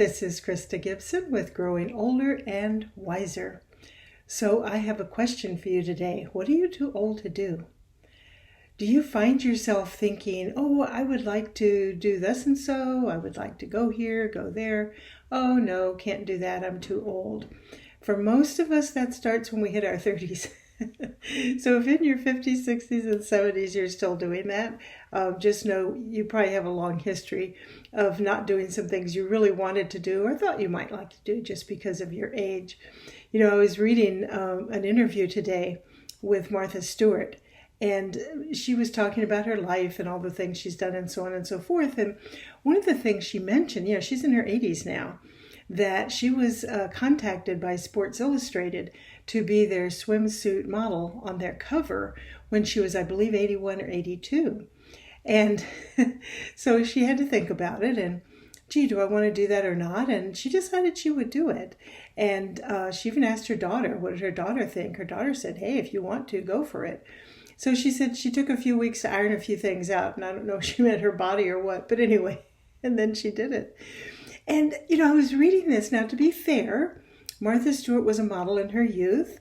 This is Krista Gibson with Growing Older and Wiser. So I have a question for you today. What are you too old to do? Do you find yourself thinking, oh, I would like to do this and so, I would like to go here, go there. Oh no, can't do that, I'm too old. For most of us, that starts when we hit our 30s. So if in your 50s, 60s, and 70s you're still doing that, just know you probably have a long history of not doing some things you really wanted to do or thought you might like to do just because of your age. You know, I was reading an interview today with Martha Stewart, and she was talking about her life and all the things she's done and so on and so forth. And one of the things she mentioned, you know, she's in her 80s now, that she was contacted by Sports Illustrated to be their swimsuit model on their cover when she was, I believe, 81 or 82. And so she had to think about it and, gee, do I want to do that or not? And she decided she would do it. And she even asked her daughter, what did her daughter think? Her daughter said, hey, if you want to, go for it. So she said she took a few weeks to iron a few things out. And I don't know if she meant her body or what, but anyway, and then she did it. And, you know, I was reading this. Now, to be fair, Martha Stewart was a model in her youth.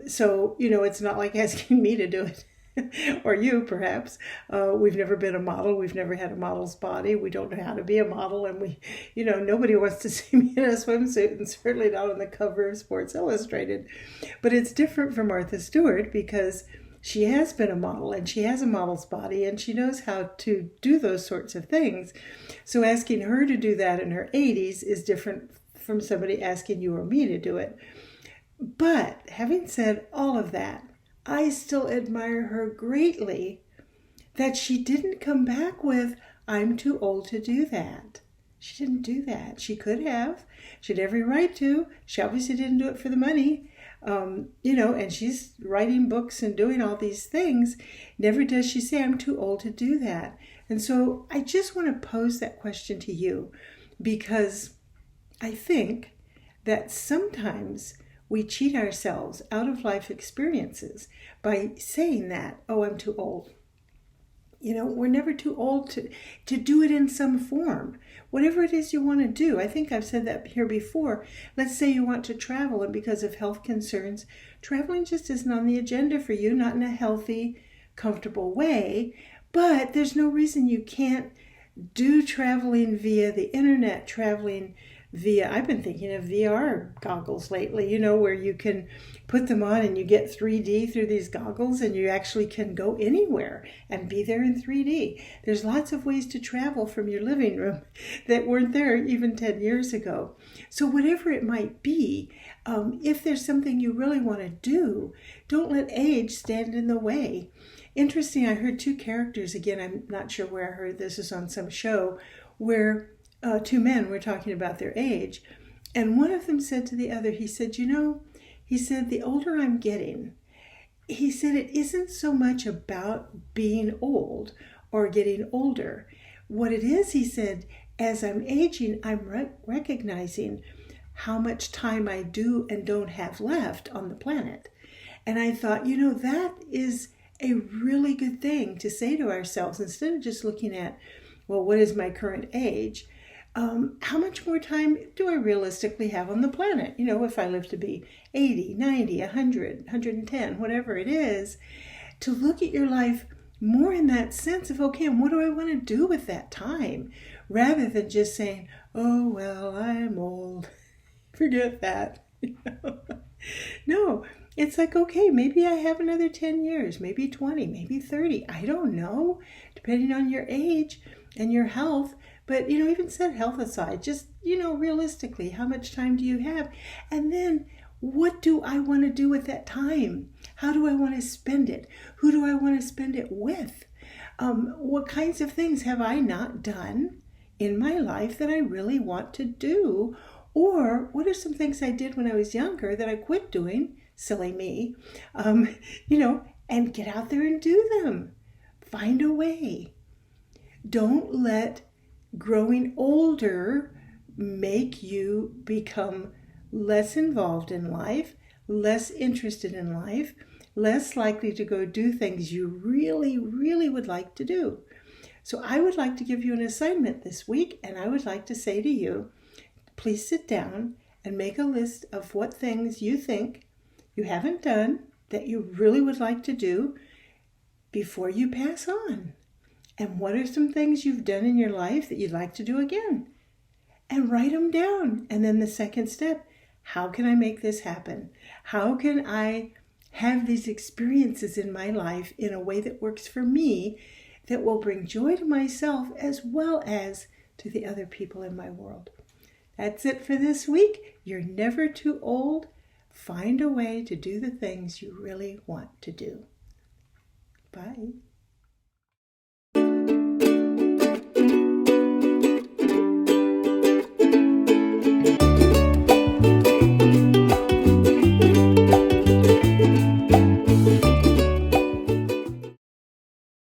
So, you know, it's not like asking me to do it. Or you, perhaps. We've never been a model. We've never had a model's body. We don't know how to be a model. And we, you know, nobody wants to see me in a swimsuit, and certainly not on the cover of Sports Illustrated. But it's different for Martha Stewart because she has been a model and she has a model's body and she knows how to do those sorts of things. So asking her to do that in her 80s is different from somebody asking you or me to do it. But having said all of that, I still admire her greatly that she didn't come back with, I'm too old to do that. She didn't do that. She could have. She had every right to. She obviously didn't do it for the money. You know, and she's writing books and doing all these things. Never does she say, I'm too old to do that. And so I just want to pose that question to you because I think that sometimes we cheat ourselves out of life experiences by saying that, oh, I'm too old. You know, we're never too old to do it in some form. Whatever it is you want to do. I think I've said that here before. Let's say you want to travel and because of health concerns, traveling just isn't on the agenda for you, not in a healthy, comfortable way. But there's no reason you can't do traveling via the internet, traveling via, I've been thinking of VR goggles lately, you know, where you can put them on and you get 3D through these goggles and you actually can go anywhere and be there in 3D. There's lots of ways to travel from your living room that weren't there even 10 years ago. So whatever it might be, if there's something you really want to do, don't let age stand in the way. Interesting, I heard two characters, again, I'm not sure where I heard this, is on some show, where two men were talking about their age, and one of them said to the other, he said, you know, he said, the older I'm getting, he said, it isn't so much about being old or getting older. What it is, he said, as I'm aging, I'm recognizing how much time I do and don't have left on the planet. And I thought, you know, that is a really good thing to say to ourselves instead of just looking at, well, what is my current age? How much more time do I realistically have on the planet? You know, if I live to be 80, 90, 100, 110, whatever it is, to look at your life more in that sense of, okay, and what do I want to do with that time? Rather than just saying, oh, well, I'm old. Forget that. No, it's like, okay, maybe I have another 10 years, maybe 20, maybe 30. I don't know, depending on your age and your health. But, you know, even set health aside, just, you know, realistically, how much time do you have? And then what do I want to do with that time? How do I want to spend it? Who do I want to spend it with? What kinds of things have I not done in my life that I really want to do? Or what are some things I did when I was younger that I quit doing? Silly me. You know, and get out there and do them. Find a way. Don't let growing older make you become less involved in life, less interested in life, less likely to go do things you really, really would like to do. So I would like to give you an assignment this week, and I would like to say to you, please sit down and make a list of what things you think you haven't done that you really would like to do before you pass on. And what are some things you've done in your life that you'd like to do again? And write them down. And then the second step, how can I make this happen? How can I have these experiences in my life in a way that works for me, that will bring joy to myself as well as to the other people in my world? That's it for this week. You're never too old. Find a way to do the things you really want to do. Bye.